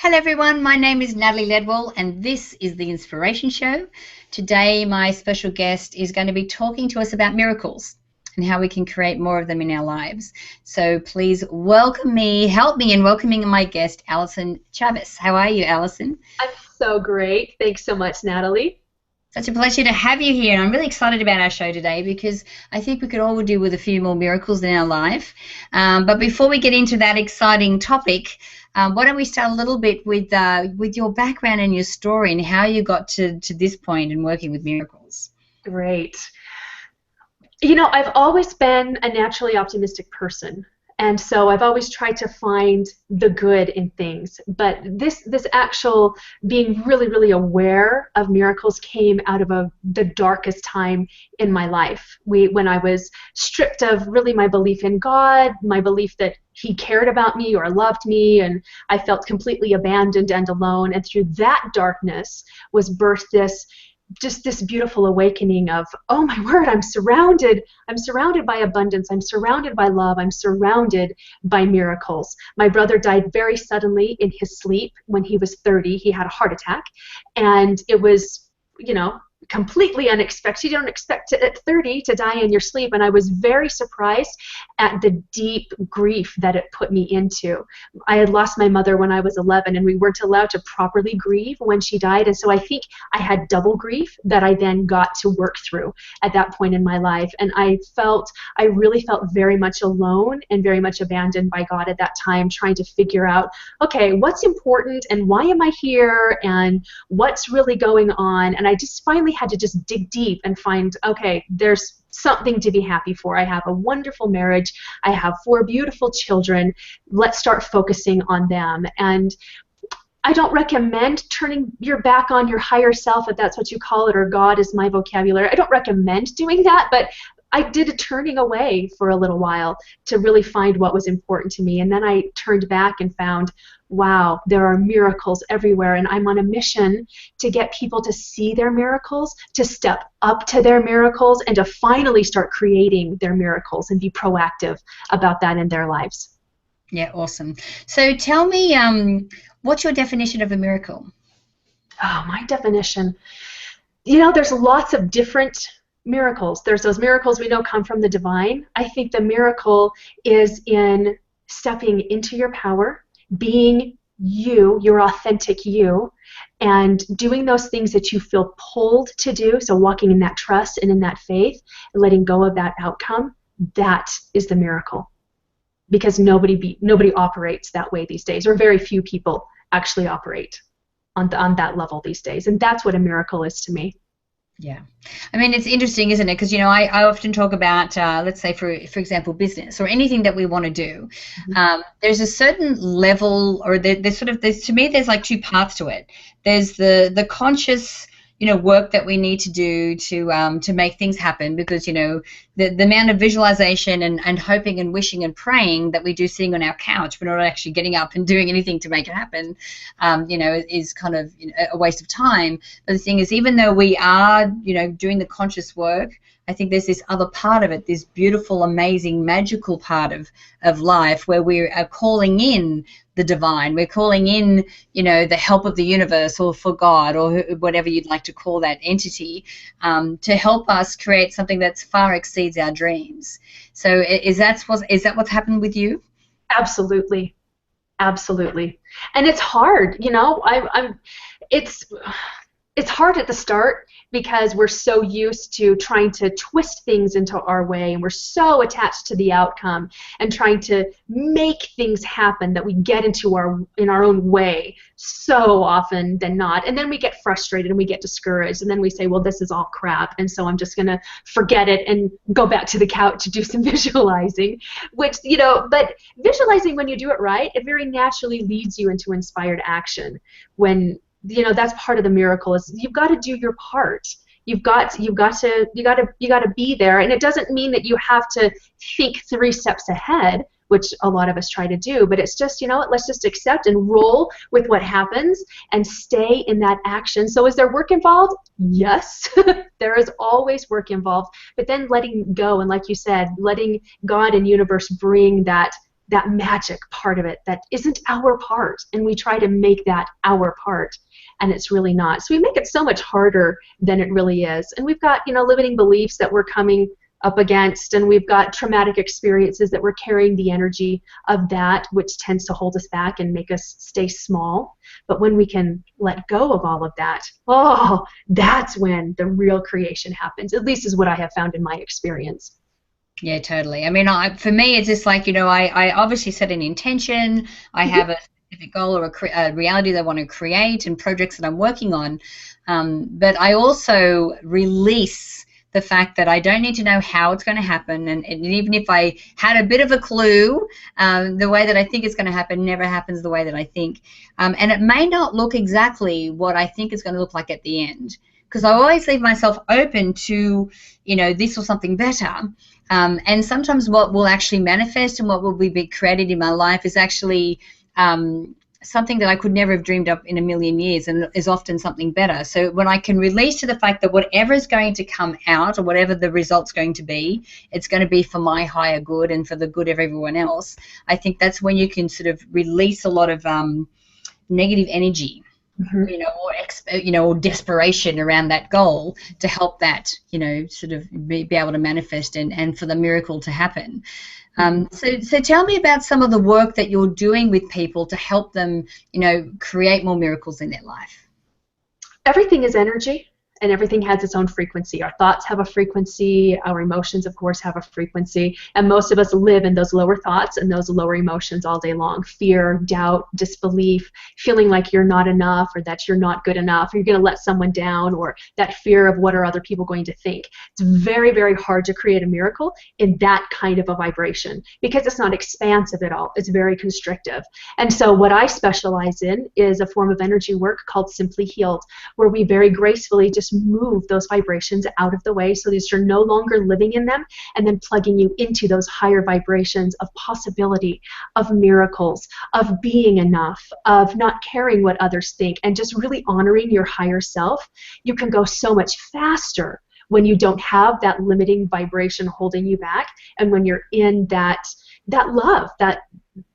Hello everyone, my name is Natalie Ledwell and this is The Inspiration Show. Today my special guest is going to be talking to us about miracles and how we can create more of them in our lives. So please help me in welcoming my guest, Allyson Chavez. How are you, Allyson? I'm so great. Thanks so much, Natalie. Such a pleasure to have you here, and I'm really excited about our show today because I think we could all do with a few more miracles in our life. But before we get into that exciting topic, why don't we start a little bit with your background and your story and how you got to this point in working with miracles. Great. You know, I've always been a naturally optimistic person. And so I've always tried to find the good in things. But this actual being really, really aware of miracles came out of the darkest time in my life. When I was stripped of really my belief in God, my belief that He cared about me or loved me, and I felt completely abandoned and alone. And through that darkness was birthed this beautiful awakening of, oh my word, I'm surrounded by abundance, I'm surrounded by love, I'm surrounded by miracles. My brother died very suddenly in his sleep when he was 30. He had a heart attack, and it was, completely unexpected. You don't expect at 30 to die in your sleep, and I was very surprised at the deep grief that it put me into. I had lost my mother when I was 11, and we weren't allowed to properly grieve when she died, and so I think I had double grief that I then got to work through at that point in my life, and I really felt very much alone and very much abandoned by God at that time, trying to figure out, okay, what's important and why am I here and what's really going on. And I just finally had to just dig deep and find, okay, there's something to be happy for. I have a wonderful marriage. I have 4 beautiful children. Let's start focusing on them. And I don't recommend turning your back on your higher self, if that's what you call it, or God is my vocabulary. I don't recommend doing that, but I did a turning away for a little while to really find what was important to me. And then I turned back and found, wow, there are miracles everywhere, and I'm on a mission to get people to see their miracles, to step up to their miracles, and to finally start creating their miracles and be proactive about that in their lives. Yeah, awesome. So tell me, what's your definition of a miracle? Oh, my definition. There's lots of different miracles. There's those miracles we know come from the divine. I think the miracle is in stepping into your power, being you, your authentic you, and doing those things that you feel pulled to do. So walking in that trust and in that faith and letting go of that outcome, that is the miracle. Because nobody operates that way these days, or very few people actually operate on that level these days. And that's what a miracle is to me. Yeah. I mean, it's interesting, isn't it? Because, I often talk about, let's say, for example, business or anything that we want to do. Mm-hmm. There's a certain level, or to me, there's like 2 parts to it. There's the conscious, work that we need to do to make things happen, because, the amount of visualization and hoping and wishing and praying that we do sitting on our couch, but not actually getting up and doing anything to make it happen, is kind of a waste of time. But the thing is, even though we are, doing the conscious work, I think there's this other part of it, this beautiful, amazing, magical part of life where we are calling in the divine. We're calling in, the help of the universe, or for God, or whatever you'd like to call that entity, to help us create something that far exceeds our dreams. So is that what's happened with you? Absolutely. Absolutely. And it's hard, it's hard at the start because we're so used to trying to twist things into our way, and we're so attached to the outcome and trying to make things happen that we get in our own way so often than not. And then we get frustrated and we get discouraged, and then we say, well, this is all crap, and so I'm just going to forget it and go back to the couch to do some visualizing, which, but visualizing, when you do it right, it very naturally leads you into inspired action. When that's part of the miracle, is you've got to do your part. You've got to be there, and it doesn't mean that you have to think 3 steps ahead, which a lot of us try to do, but it's just, let's just accept and roll with what happens and stay in that action. So is there work involved? Yes. There is always work involved, but then letting go, and like you said, letting God and universe bring that that magic part of it that isn't our part, and we try to make that our part, and it's really not. So we make it so much harder than it really is. And we've got, limiting beliefs that we're coming up against, and we've got traumatic experiences that we're carrying the energy of that, which tends to hold us back and make us stay small. But when we can let go of all of that, oh, that's when the real creation happens, at least is what I have found in my experience. Yeah, totally. I mean, for me, it's just like, I obviously set an intention. I have a specific goal or a reality that I want to create and projects that I'm working on. But I also release the fact that I don't need to know how it's going to happen. And even if I had a bit of a clue, the way that I think it's going to happen never happens the way that I think. And it may not look exactly what I think it's going to look like at the end, because I always leave myself open to, this or something better. And sometimes what will actually manifest and what will be created in my life is actually something that I could never have dreamed up in a million years, and is often something better. So when I can release to the fact that whatever is going to come out, or whatever the result's going to be, it's going to be for my higher good and for the good of everyone else, I think that's when you can sort of release a lot of negative energy, or desperation around that goal, to help that, sort of be able to manifest and for the miracle to happen. So tell me about some of the work that you're doing with people to help them, create more miracles in their life. Everything is energy, and everything has its own frequency. Our thoughts have a frequency, our emotions, of course, have a frequency, and most of us live in those lower thoughts and those lower emotions all day long. Fear, doubt, disbelief, feeling like you're not enough, or that you're not good enough, or you're going to let someone down, or that fear of what are other people going to think. It's very, very hard to create a miracle in that kind of a vibration, because it's not expansive at all. It's very constrictive. And so what I specialize in is a form of energy work called Simply Healed, where we very gracefully just move those vibrations out of the way so that you're no longer living in them, and then plugging you into those higher vibrations of possibility, of miracles, of being enough, of not caring what others think, and just really honoring your higher self. You can go so much faster when you don't have that limiting vibration holding you back, and when you're in that love, that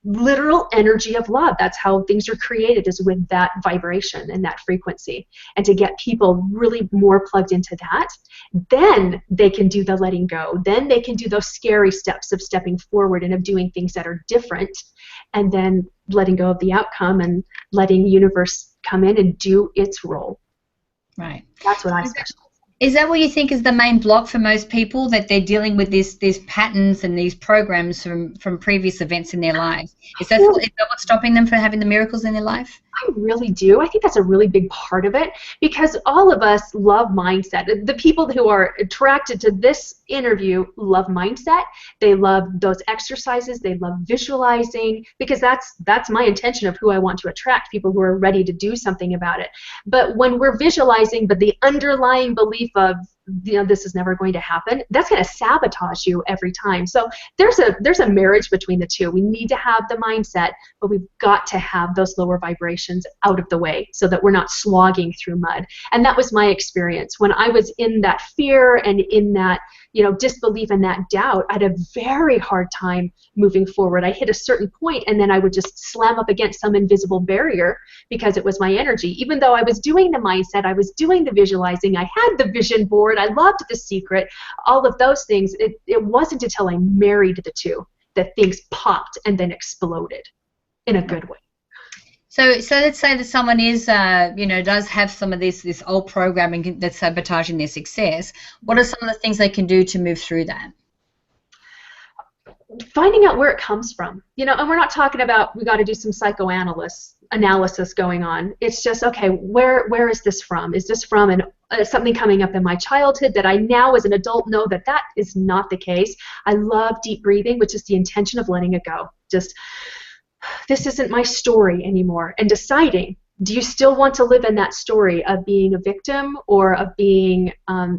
literal energy of love. That's how things are created, is with that vibration and that frequency. And to get people really more plugged into that, then they can do the letting go. Then they can do those scary steps of stepping forward and of doing things that are different, and then letting go of the outcome and letting the universe come in and do its role. Right. That's what I specialize. Is that what you think is the main block for most people, that they're dealing with these patterns and these programs from previous events in their lives? Is that what's stopping them from having the miracles in their life? I really do. I think that's a really big part of it, because all of us love mindset. The people who are attracted to this interview love mindset. They love those exercises. They love visualizing, because that's my intention of who I want to attract, people who are ready to do something about it. But when we're visualizing, but the underlying belief of, this is never going to happen, that's going to sabotage you every time. So there's a marriage between the two. We need to have the mindset, but we've got to have those lower vibrations out of the way so that we're not slogging through mud. And that was my experience. When I was in that fear and in that disbelief and that doubt, I had a very hard time moving forward. I hit a certain point, and then I would just slam up against some invisible barrier, because it was my energy. Even though I was doing the mindset, I was doing the visualizing, I had the vision board, I loved The Secret, all of those things, it wasn't until I married the two that things popped and then exploded in a good way. So let's say that someone is, does have some of this old programming that's sabotaging their success. What are some of the things they can do to move through that? Finding out where it comes from, and we're not talking about we got to do some psychoanalysis going on. It's just, okay, where is this from? Is this from something coming up in my childhood that I now as an adult know that is not the case? I love deep breathing, which is the intention of letting it go. Just, this isn't my story anymore, and deciding, do you still want to live in that story of being a victim, or of being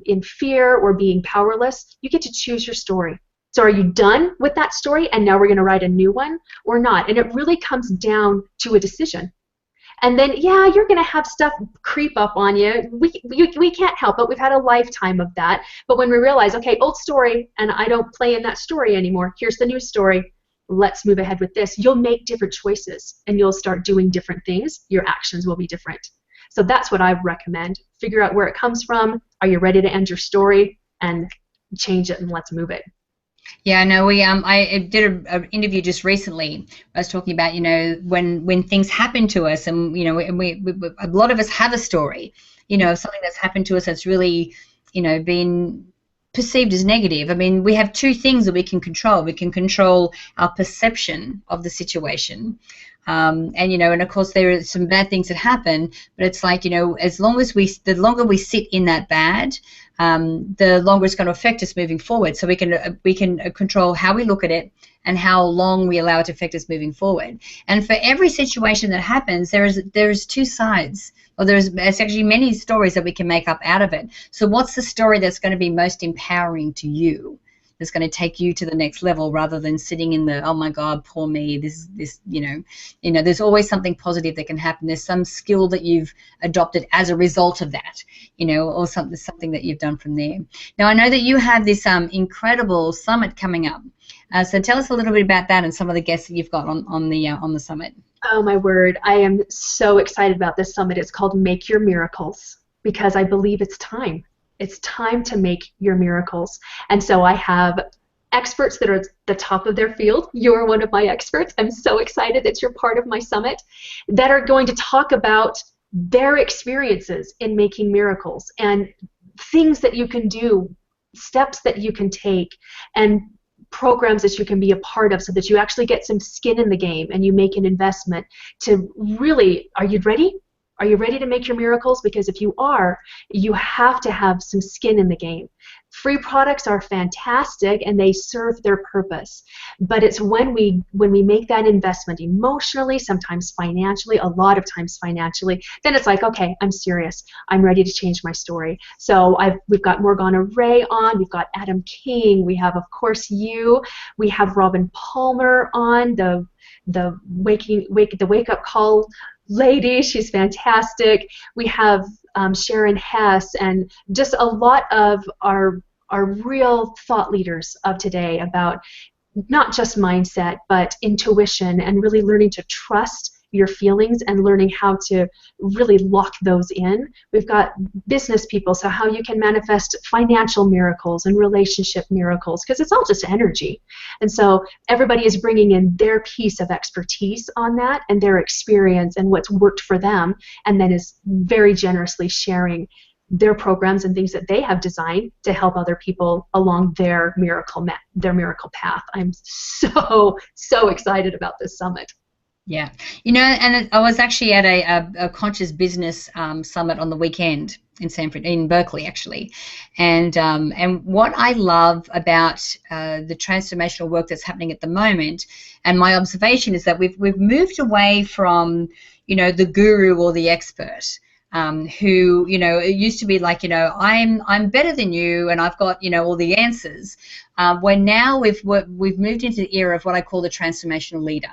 in fear, or being powerless? You get to choose your story. So are you done with that story, and now we're going to write a new one, or not? And it really comes down to a decision. And then, yeah, you're going to have stuff creep up on you. We can't help it. We've had a lifetime of that. But when we realize, okay, old story, and I don't play in that story anymore. Here's the new story. let's move ahead with this, you'll make different choices and you'll start doing different things. Your actions will be different. So that's what I recommend. Figure out where it comes from. Are you ready to end your story? And change it, and let's move it. Yeah, no, I did an interview just recently. I was talking about, when things happen to us, and we a lot of us have a story, of something that's happened to us that's really, been perceived as negative. I mean, we have two things that we can control. We can control our perception of the situation. And of course there are some bad things that happen, but it's like, the longer we sit in that bad, the longer it's going to affect us moving forward. So we can control how we look at it and how long we allow it to affect us moving forward. And for every situation that happens, there's two sides. Or there's actually many stories that we can make up out of it. So what's the story that's going to be most empowering to you? That's going to take you to the next level, rather than sitting in the, oh my God, poor me. There's always something positive that can happen. There's some skill that you've adopted as a result of that, or something that you've done from there. Now I know that you have this incredible summit coming up. So tell us a little bit about that and some of the guests that you've got on the summit. Oh my word, I am so excited about this summit. It's called Make Your Miracles, because I believe it's time. It's time to make your miracles. And so I have experts that are at the top of their field. You're one of my experts. I'm so excited that you're part of my summit, that are going to talk about their experiences in making miracles and things that you can do, steps that you can take, and programs that you can be a part of, so that you actually get some skin in the game and you make an investment to really, are you ready? Are you ready to make your miracles? Because if you are, you have to have some skin in the game. Free products are fantastic and they serve their purpose. But it's when we make that investment emotionally, sometimes financially, a lot of times financially, then it's like, okay, I'm serious. I'm ready to change my story. So we've got Morgana Ray on, we've got Adam King, we have, of course, you, we have Robin Palmer on, the wake up call lady. She's fantastic. We have Sharon Hess, and just a lot of our real thought leaders of today about not just mindset, but intuition, and really learning to trust your feelings and learning how to really lock those in. We've got business people, so how you can manifest financial miracles and relationship miracles, because it's all just energy. And so everybody is bringing in their piece of expertise on that and their experience and what's worked for them, and then is very generously sharing their programs and things that they have designed to help other people along their miracle path. I'm so excited about this summit. Yeah, and I was actually at a conscious business summit on the weekend in Berkeley, actually, and what I love about the transformational work that's happening at the moment, and my observation is that we've moved away from the guru or the expert. Who it used to be like, I'm better than you and I've got all the answers. Where now we've moved into the era of what I call the transformational leader.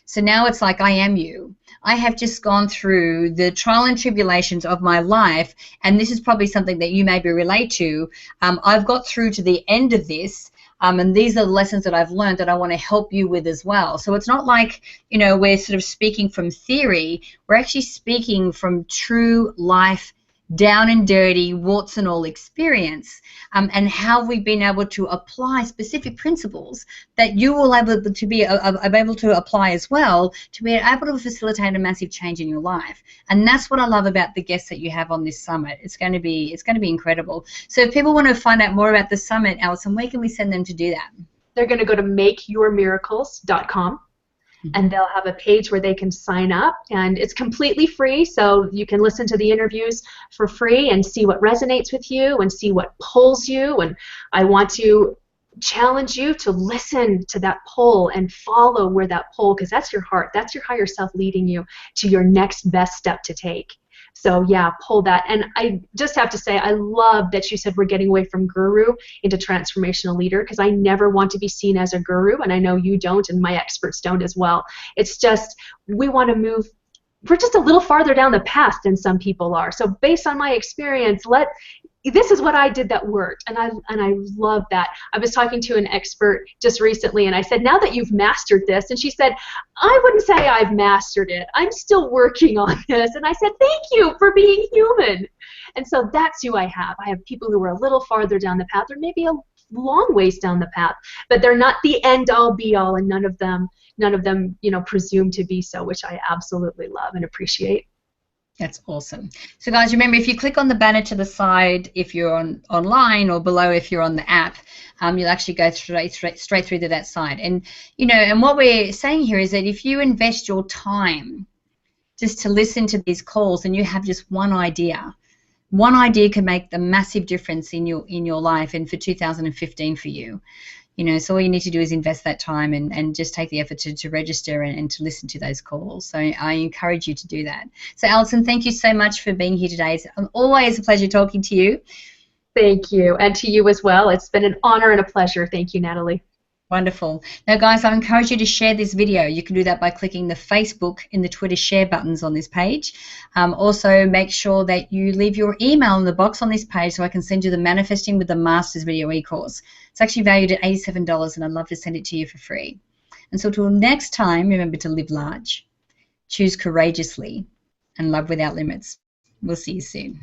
So now it's like, I am you. I have just gone through the trial and tribulations of my life, and this is probably something that you maybe relate to. I've got through to the end of this, and these are the lessons that I've learned that I want to help you with as well. So it's not like, we're sort of speaking from theory. We're actually speaking from true life, down and dirty, warts and all experience, and how we've been able to apply specific principles that you will able to be able to apply as well, to be able to facilitate a massive change in your life. And that's what I love about the guests that you have on this summit. It's going to be incredible. So if people want to find out more about the summit, Allyson, where can we send them to do that? They're going to go to makeyourmiracles.com. And they'll have a page where they can sign up, and it's completely free, so you can listen to the interviews for free and see what resonates with you and see what pulls you. And I want to challenge you to listen to that pull and follow where that pull, because that's your heart, that's your higher self leading you to your next best step to take. So yeah, pull that. And I just have to say, I love that you said we're getting away from guru into transformational leader, because I never want to be seen as a guru, and I know you don't, and my experts don't as well. It's just, we want to move, we're just a little farther down the path than some people are. So based on my experience, this is what I did that worked, and I love that. I was talking to an expert just recently, and I said, now that you've mastered this, and she said, I wouldn't say I've mastered it. I'm still working on this. And I said, thank you for being human. And so that's who I have. I have people who are a little farther down the path, or maybe a long ways down the path, but they're not the end all be all, and none of them, presume to be so, which I absolutely love and appreciate. That's awesome. So guys, remember, if you click on the banner to the side, if you're online, or below if you're on the app, you'll actually go straight through to that side. And and what we're saying here is that if you invest your time just to listen to these calls, and you have just one idea can make the massive difference in your life, and for 2015 for you. So all you need to do is invest that time and just take the effort to register and to listen to those calls. So I encourage you to do that. So Allyson, thank you so much for being here today. It's always a pleasure talking to you. Thank you, and to you as well. It's been an honor and a pleasure. Thank you, Natalie. Wonderful. Now, guys, I encourage you to share this video. You can do that by clicking the Facebook and the Twitter share buttons on this page. Also, make sure that you leave your email in the box on this page so I can send you the Manifesting with the Masters video e-course. It's actually valued at $87, and I'd love to send it to you for free. And so until next time, remember to live large, choose courageously, and love without limits. We'll see you soon.